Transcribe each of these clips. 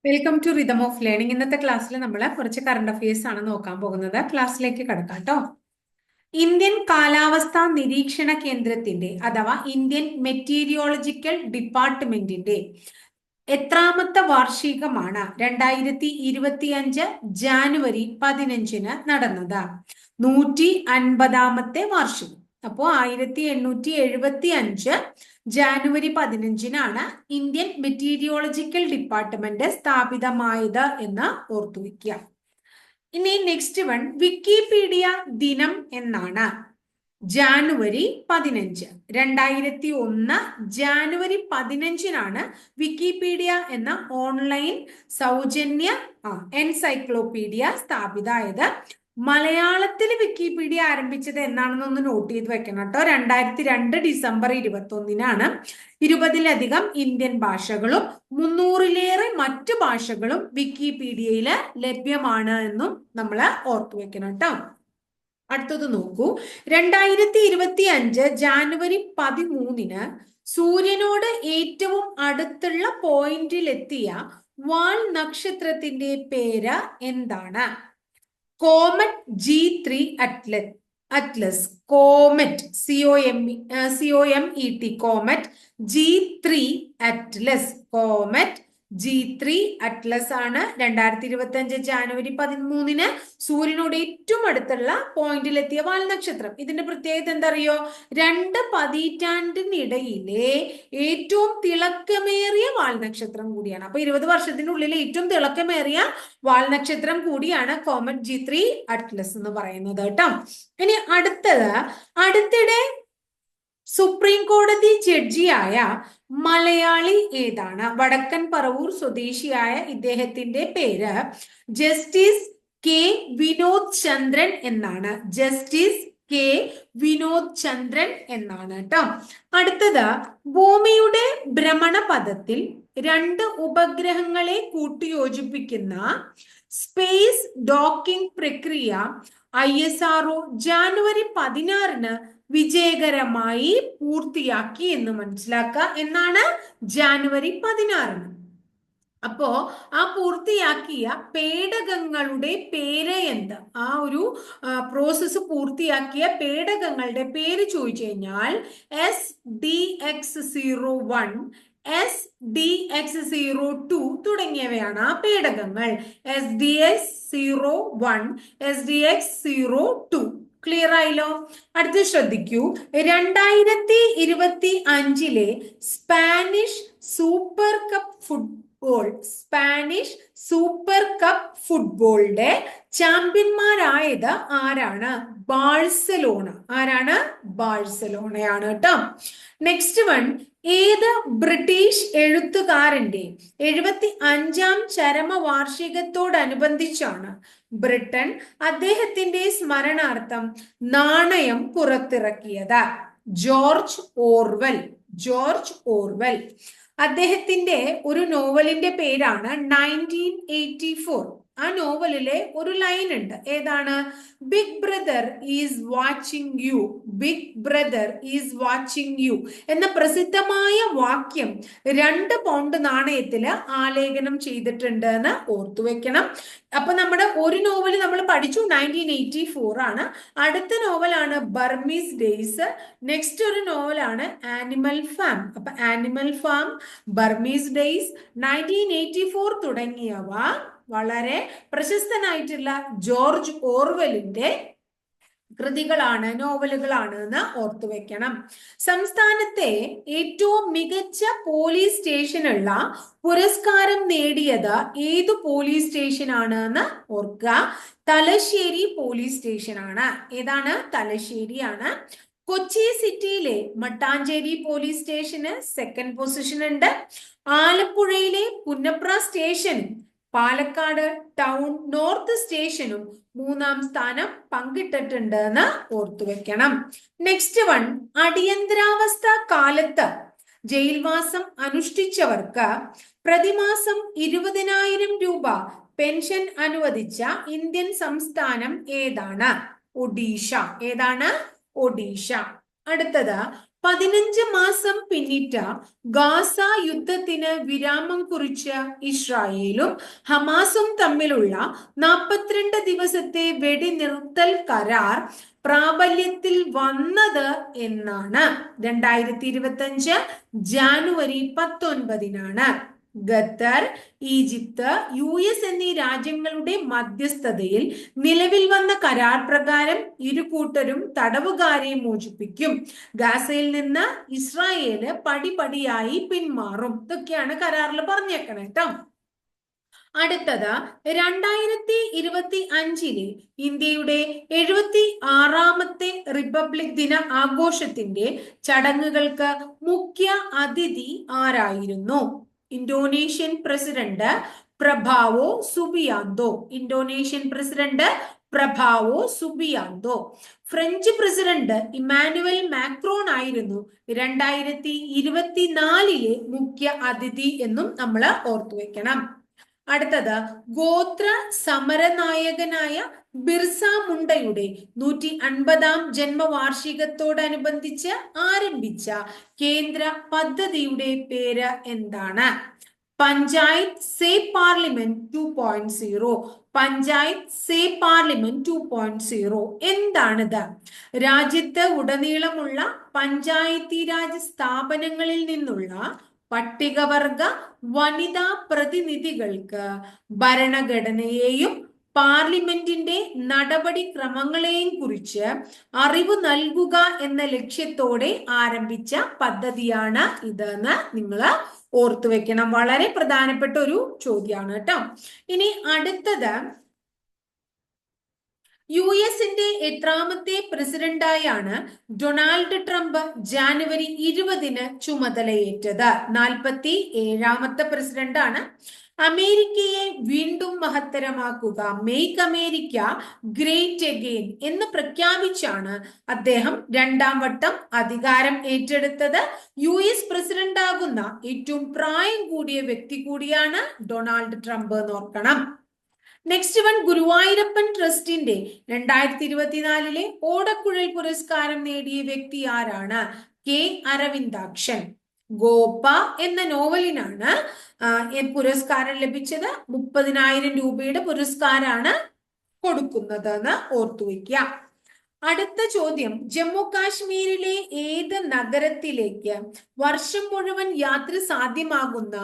Welcome to rhythm of learning. ഇന്നത്തെ ക്ലാസ്സിൽ നമ്മൾ കുറച്ച് കറണ്ട് അഫയേഴ്സ് ആണ് നോക്കാൻ പോകുന്നത്. ക്ലാസ്സിലേക്ക് കടക്കാം കേട്ടോ. ഇന്ത്യൻ കാലാവസ്ഥാ നിരീക്ഷണ കേന്ദ്രത്തിന്റെ അഥവാ ഇന്ത്യൻ മെറ്റീരിയോളജിക്കൽ ഡിപ്പാർട്ട്മെന്റിന്റെ എത്രാമത്തെ വാർഷികമാണ് 2025 ജാനുവരി 15 നടന്നത്? 150-ാമത്തെ വാർഷികം. അപ്പോ 1875 ജാനുവരി 15 ഇന്ത്യൻ മെറ്റീരിയോളജിക്കൽ ഡിപ്പാർട്ട്മെന്റ് സ്ഥാപിതമായത് എന്ന് ഓർത്തുവെക്കുക. ഇനി നെക്സ്റ്റ് വൺ, വിക്കിപീഡിയ ദിനം എന്നാണ്? ജാനുവരി 15. 2001 ജാനുവരി 15 വിക്കിപീഡിയ എന്ന ഓൺലൈൻ സൗജന്യ എൻസൈക്ലോപീഡിയ സ്ഥാപിതമായത്. മലയാളത്തിൽ വിക്കിപീഡിയ ആരംഭിച്ചത് എന്നാണെന്നൊന്ന് നോട്ട് ചെയ്ത് വെക്കണം കേട്ടോ. 2002 ഡിസംബർ 21 20-ലധികം ഇന്ത്യൻ ഭാഷകളും 300-ലേറെ മറ്റു ഭാഷകളും വിക്കിപീഡിയയിൽ ലഭ്യമാണ് എന്നും നമ്മൾ ഓർത്തു വെക്കണം കേട്ടോ. അടുത്തത് നോക്കൂ. 2025 ജാനുവരി 13 സൂര്യനോട് ഏറ്റവും അടുത്തുള്ള പോയിന്റിലെത്തിയ വാൽ നക്ഷത്രത്തിന്റെ പേര് എന്താണ്? Comet G3 Atlas. Comet COMET comet G3 Atlas. Comet G3 Atlas ആണ് 2025 ജാനുവരി 13 സൂര്യനോട് ഏറ്റവും അടുത്തുള്ള പോയിന്റിലെത്തിയ വാൽ നക്ഷത്രം. ഇതിന്റെ പ്രത്യേകത എന്താ അറിയോ? 2 പതിറ്റാണ്ടിനിടയിലെ ഏറ്റവും തിളക്കമേറിയ വാൽ നക്ഷത്രം കൂടിയാണ്. അപ്പൊ 20 വർഷത്തിനുള്ളിൽ ഏറ്റവും തിളക്കമേറിയ വാൽ നക്ഷത്രം കൂടിയാണ് കോമറ്റ് G3 അറ്റ്ലസ് എന്ന് പറയുന്നത് കേട്ടോ. ഇനി അടുത്തിടെ സുപ്രീം കോടതി ജഡ്ജിയായ മലയാളി ഏതാണ്? വടക്കൻ പറവൂർ സ്വദേശിയായ ഇദ്ദേഹത്തിന്റെ പേര് ജസ്റ്റിസ് കെ വിനോദ് ചന്ദ്രൻ എന്നാണ്. ജസ്റ്റിസ് കെ വിനോദ് ചന്ദ്രൻ എന്നാണ് കേട്ടോ. അടുത്തത്, ഭൂമിയുടെ ഭ്രമണപഥത്തിൽ 2 ഉപഗ്രഹങ്ങളെ കൂട്ടിയോജിപ്പിക്കുന്ന സ്പേസ് ഡോക്കിംഗ് പ്രക്രിയ ISRO ജാനുവരി 16 വിജയകരമായി പൂർത്തിയാക്കി എന്ന് മനസ്സിലാക്കുക. എന്നാണ്? ജാനുവരി 16. അപ്പോ ആ പൂർത്തിയാക്കിയ പേടകങ്ങളുടെ പേര് എന്ത്? ആ ഒരു പ്രോസസ്സ് പൂർത്തിയാക്കിയ പേടകങ്ങളുടെ പേര് ചോദിച്ചു കഴിഞ്ഞാൽ SDX-01, SDX-02 തുടങ്ങിയവയാണ് ആ പേടകങ്ങൾ. SDX-01, SDX-02. ക്ലിയർ ആയല്ലോ? അടുത്ത് ശ്രദ്ധിക്കൂ. 2025 സ്പാനിഷ് സൂപ്പർ കപ്പ് ഫുട്ബോളിന്റെ ചാമ്പ്യന്മാരായത് ആരാണ്? ബാഴ്സലോണ. ആരാണ്? ബാഴ്സലോണയാണ് കേട്ടോ. നെക്സ്റ്റ് വൺ, ഏത് ബ്രിട്ടീഷ് എഴുത്തുകാരന്റെ 75-ാം ചരമവാർഷികത്തോടനുബന്ധിച്ചാണ് ബ്രിട്ടൻ അദ്ദേഹത്തിന്റെ സ്മരണാർത്ഥം നാണയം പുറത്തിറക്കിയത്? George Orwell. അദ്ദേഹത്തിന്റെ ഒരു നോവലിന്റെ പേരാണ് 1984. ആ നോവലിലെ ഒരു ലൈൻ ഉണ്ട്. ഏതാണ്? Big Brother is watching you എന്ന പ്രസിദ്ധമായ വാക്യം 2 പൗണ്ട് നാണയത്തില് ആലേഖനം ചെയ്തിട്ടുണ്ട് എന്ന് ഓർത്തു വെക്കണം. അപ്പൊ നമ്മുടെ ഒരു നോവൽ നമ്മൾ പഠിച്ചു, 1984 ആണ്. അടുത്ത നോവലാണ് ബർമീസ് ഡേയ്സ്. നെക്സ്റ്റ് ഒരു നോവലാണ് ആനിമൽ ഫാം. അപ്പൊ ആനിമൽ ഫാം, ബർമീസ് ഡേയ്സ്, 1984 തുടങ്ങിയവ വളരെ പ്രശസ്തനായിട്ടുള്ള ജോർജ് ഓർവെലിന്റെ കൃതികളാണ്, നോവലുകളാണ് എന്ന് ഓർത്തു വെക്കണം. സംസ്ഥാനത്തെ ഏറ്റവും മികച്ച പോലീസ് സ്റ്റേഷനുള്ള പുരസ്കാരം നേടിയത് ഏതു പോലീസ് സ്റ്റേഷനാണ് എന്ന് ഓർക്കുക? തലശ്ശേരി പോലീസ് സ്റ്റേഷനാണ്. ഏതാണ്? തലശ്ശേരിയാണ്. കൊച്ചി സിറ്റിയിലെ മട്ടാഞ്ചേരി പോലീസ് സ്റ്റേഷന് 2nd പൊസിഷൻ ഉണ്ട്. ആലപ്പുഴയിലെ പുന്നപ്ര സ്റ്റേഷനും പാലക്കാട് ടൗൺ നോർത്ത് സ്റ്റേഷനും 3-ാം സ്ഥാനം പങ്കിട്ടിട്ടുണ്ട് എന്ന് ഓർത്തു വെക്കണം. നെക്സ്റ്റ് വൺ, അടിയന്തരാവസ്ഥ കാലത്ത് ജയിൽവാസം അനുഷ്ഠിച്ചവർക്ക് പ്രതിമാസം 20,000 രൂപ പെൻഷൻ അനുവദിച്ച ഇന്ത്യൻ സംസ്ഥാനം ഏതാണ്? ഒഡീഷ. ഏതാണ്? ഒഡീഷ. അടുത്തത്, 15 മാസം പിന്നിട്ട ഗാസ യുദ്ധത്തിന് വിരാമം കുറിച്ച ഇസ്രായേലും ഹമാസും തമ്മിലുള്ള 42 ദിവസത്തെ വെടിനിർത്തൽ കരാർ പ്രാബല്യത്തിൽ വന്നത് എന്നാണ് 2025 ജാനുവരി 19-നാണ്. ഖത്തർ, ഈജിപ്ത്, US എന്നീ രാജ്യങ്ങളുടെ മധ്യസ്ഥതയിൽ നിലവിൽ വന്ന കരാർ പ്രകാരം ഇരു കൂട്ടരും തടവുകാരെ മോചിപ്പിക്കും. ഗാസയിൽ നിന്ന് ഇസ്രായേല് പടിപടിയായി പിന്മാറും. ഇതൊക്കെയാണ് കരാറിൽ പറഞ്ഞേക്കണേ കേട്ടോ. അടുത്തത് 2025 ഇന്ത്യയുടെ 76ാമത്തെ റിപ്പബ്ലിക് ദിന ആഘോഷത്തിന്റെ ചടങ്ങുകൾക്ക് മുഖ്യ അതിഥി ആരായിരുന്നു? Indonesian president പ്രഭാവോ Subianto. Indonesian president പ്രഭാവോ Subianto. French president Emmanuel Macron ആയിരുന്നു 2024 മുഖ്യ അതിഥി എന്നും നമ്മൾ ഓർത്തുവെക്കണം. അടുത്തത് ഗോത്ര സമരനായകനായ ബിർസ മുണ്ടയുടെ 150ാം ജന്മവാർഷികത്തോടനുബന്ധിച്ച് ആരംഭിച്ച കേന്ദ്ര പദ്ധതിയുടെ പേര് എന്താണ്? Panchayat say parliament 2.0. Panchayat say parliament 2.0 എന്താണിത്? രാജ്യത്ത് ഉടനീളമുള്ള പഞ്ചായത്തി രാജ് സ്ഥാപനങ്ങളിൽ നിന്നുള്ള പട്ടികവർഗ വനിതാ പ്രതിനിധികൾക്ക് ഭരണഘടനയെയും പാർലമെന്റിന്റെ നടപടിക്രമങ്ങളെയും കുറിച്ച് അറിവ് നൽകുക എന്ന ലക്ഷ്യത്തോടെ ആരംഭിച്ച പദ്ധതിയാണ് ഇതെന്ന് നിങ്ങൾ ഓർത്തു വെക്കണം. വളരെ പ്രധാനപ്പെട്ട ഒരു ചോദ്യമാണ് കേട്ടോ. ഇനി അടുത്തത് US-ന്റെ എത്രാമത്തെ പ്രസിഡന്റായാണ് ഡൊണാൾഡ് ട്രംപ് ജാനുവരി 20-ന് ചുമതലയേറ്റത്? 47ാമത്തെ പ്രസിഡന്റാണ്. അമേരിക്കയെ വീണ്ടും മഹത്തരമാക്കുക, മേക്ക് അമേരിക്ക ഗ്രേറ്റ് അഗെയിൻ എന്ന് പ്രഖ്യാപിച്ചാണ് അദ്ദേഹം 2ാം വട്ടം അധികാരം ഏറ്റെടുത്തത്. US പ്രസിഡന്റ് ആകുന്ന ഏറ്റവും പ്രായം കൂടിയ വ്യക്തി കൂടിയാണ് ഡൊണാൾഡ് ട്രംപ് എന്ന് ഓർക്കണം. നെക്സ്റ്റ് വൺ, ഗുരുവായൂരപ്പൻ ട്രസ്റ്റിന്റെ 2024 ഓടക്കുഴൽ പുരസ്കാരം നേടിയ വ്യക്തി ആരാണ്? കെ അരവിന്ദാക്ഷൻ. ഗോപ എന്ന നോവലിനാണ് പുരസ്കാരം ലഭിച്ചത്. 30,000 രൂപയുടെ പുരസ്കാരമാണ് കൊടുക്കുന്നത് എന്ന് ഓർത്തുവയ്ക്കുക. അടുത്ത ചോദ്യം, ജമ്മു കാശ്മീരിലെ ഏത് നഗരത്തിലേക്ക് വർഷം മുഴുവൻ യാത്ര സാധ്യമാകുന്ന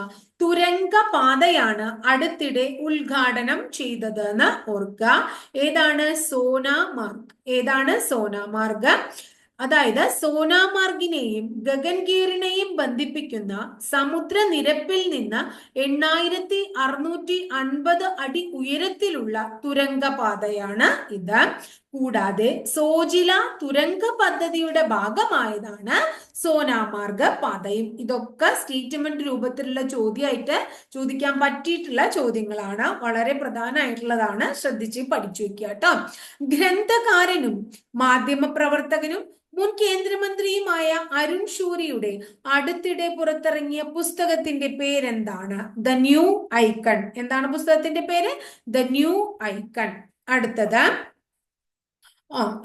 തുരങ്ക പാതയാണ് അടുത്തിടെ ഉദ്ഘാടനം ചെയ്തത് എന്ന് ഓർക്കുക? ഏതാണ്? സോനാമാർഗ്. ഏതാണ്? സോനാമാർഗ്. അതായത് സോനാമാർഗിനെയും ഗഗൻഗീറിനെയും ബന്ധിപ്പിക്കുന്ന സമുദ്രനിരപ്പിൽ നിന്ന് 8650 അടി ഉയരത്തിലുള്ള തുരങ്കപാതയാണ് ഇത്. കൂടാതെ സോജില തുരങ്ക പദ്ധതിയുടെ ഭാഗമായതാണ് സോനാമാർഗ് പാതയും. ഇതൊക്കെ സ്റ്റേറ്റ്മെന്റ് രൂപത്തിലുള്ള ചോദ്യമായിട്ട് ചോദിക്കാൻ പറ്റിയിട്ടുള്ള ചോദ്യങ്ങളാണ്. വളരെ പ്രധാനമായിട്ടുള്ളതാണ്. ശ്രദ്ധിച്ച് പഠിച്ചു വെക്കുക കേട്ടോ. ഗ്രന്ഥകാരനും മാധ്യമ പ്രവർത്തകനും മുൻ കേന്ദ്രമന്ത്രിയുമായ അരുൺ ഷൂരിയുടെ അടുത്തിടെ പുറത്തിറങ്ങിയ പുസ്തകത്തിന്റെ പേരെന്താണ്? The new icon. എന്താണ് പുസ്തകത്തിന്റെ പേര്? The new icon. അടുത്തത്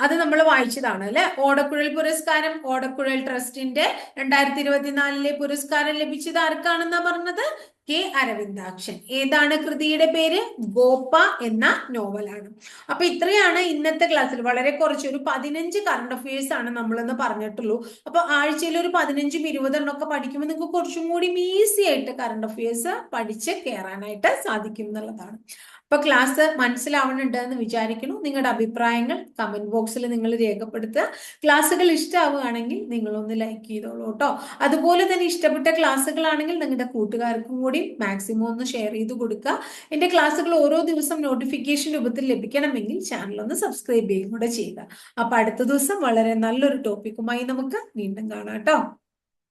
അത് നമ്മൾ വായിച്ചതാണ് അല്ലെ. ഓടക്കുഴൽ പുരസ്കാരം ഓടക്കുഴൽ ട്രസ്റ്റിന്റെ 2024 പുരസ്കാരം ലഭിച്ചത് ആർക്കാണെന്നാ പറഞ്ഞത്? കെ അരവിന്ദാക്ഷൻ. ഏതാണ് കൃതിയുടെ പേര്? ഗോപ എന്ന നോവലാണ്. അപ്പൊ ഇത്രയാണ് ഇന്നത്തെ ക്ലാസ്സിൽ. വളരെ കുറച്ച് ഒരു 15 കറണ്ട് അഫയേഴ്സ് ആണ് നമ്മളെന്ന് പറഞ്ഞിട്ടുള്ളൂ. അപ്പൊ ആഴ്ചയിൽ ഒരു 15-20 ഒക്കെ പഠിക്കുമ്പോൾ നിങ്ങൾക്ക് കുറച്ചും കൂടി ഈസി ആയിട്ട് കറണ്ട് അഫയേഴ്സ് പഠിച്ച് കയറാനായിട്ട് സാധിക്കും എന്നുള്ളതാണ്. അപ്പൊ ക്ലാസ് മനസ്സിലാവുന്നുണ്ട് എന്ന് വിചാരിക്കുന്നു. നിങ്ങളുടെ അഭിപ്രായങ്ങൾ കമന്റ് ബോക്സിൽ നിങ്ങൾ രേഖപ്പെടുത്തുക. ക്ലാസ്സുകൾ ഇഷ്ടമാവുകയാണെങ്കിൽ നിങ്ങളൊന്ന് ലൈക്ക് ചെയ്തോളൂ കേട്ടോ. അതുപോലെ തന്നെ ഇഷ്ടപ്പെട്ട ക്ലാസ്സുകളാണെങ്കിൽ നിങ്ങളുടെ കൂട്ടുകാർക്കും കൂടി മാക്സിമം ഒന്ന് ഷെയർ ചെയ്ത് കൊടുക്കുക. എന്റെ ക്ലാസ്സുകൾ ഓരോ ദിവസം നോട്ടിഫിക്കേഷൻ രൂപത്തിൽ ലഭിക്കണമെങ്കിൽ ചാനൽ ഒന്ന് സബ്സ്ക്രൈബ് ചെയ്യുക കൂടെ ചെയ്യുക. അപ്പൊ അടുത്ത ദിവസം വളരെ നല്ലൊരു ടോപ്പിക്കുമായി നമുക്ക് വീണ്ടും കാണാം കേട്ടോ.